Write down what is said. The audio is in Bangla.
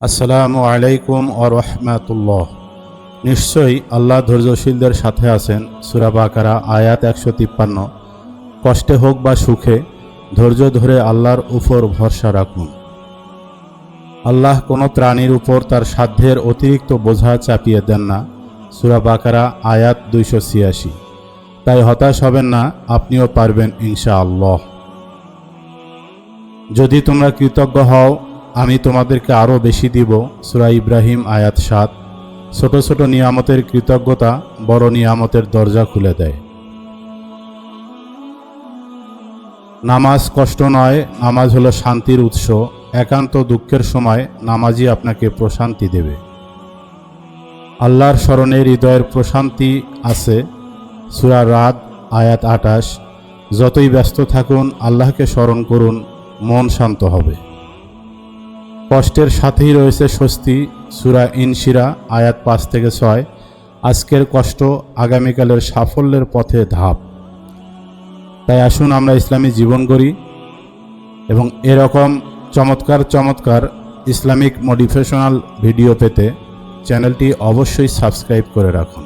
আসসালামু আলাইকুম ওয়া রাহমাতুল্লাহ। নিশ্চয়ই আল্লাহ ধৈর্যশীলদের সাথে আছেন। সূরা বাকারা আয়াত 153। কষ্টে হোক বা সুখে ধৈর্য ধরে আল্লাহর উপর ভরসা রাখুন। আল্লাহ কোনো প্রাণীর উপর তার সাধ্যের অতিরিক্ত বোঝা চাপিয়ে দেন না। সূরা বাকারা আয়াত 286। তাই হতাশ হবেন না, আপনিও পারবেন ইনশাআল্লাহ। যদি তোমরা কৃতজ্ঞ হও আমি তোমাদেরকে আরও বেশি দিব। সূরা ইব্রাহিম আয়াত 7। ছোট ছোট নিয়ামতের কৃতজ্ঞতা বড় নিয়ামতের দরজা খুলে দেয়। নামাজ কষ্ট নয়, নামাজ হলো শান্তির উৎস। একান্ত দুঃখের সময় নামাজই আপনাকে প্রশান্তি দেবে। আল্লাহর স্মরণে হৃদয়ের প্রশান্তি আছে। সূরা রাদ আয়াত 28। যতই ব্যস্ত থাকুন আল্লাহকে স্মরণ করুন, মন শান্ত হবে। কষ্টের সাথেই রয়েছে স্বস্তি। সূরা ইনশিরা আয়াত 5 থেকে 6। আজকের কষ্ট আগামীকালের সাফল্যের পথে ধাপ। তাই আসুন আমরা ইসলামী জীবন গড়ি এবং এরকম চমৎকার ইসলামিক মোটিভেশনাল ভিডিও পেতে চ্যানেলটি অবশ্যই সাবস্ক্রাইব করে রাখুন।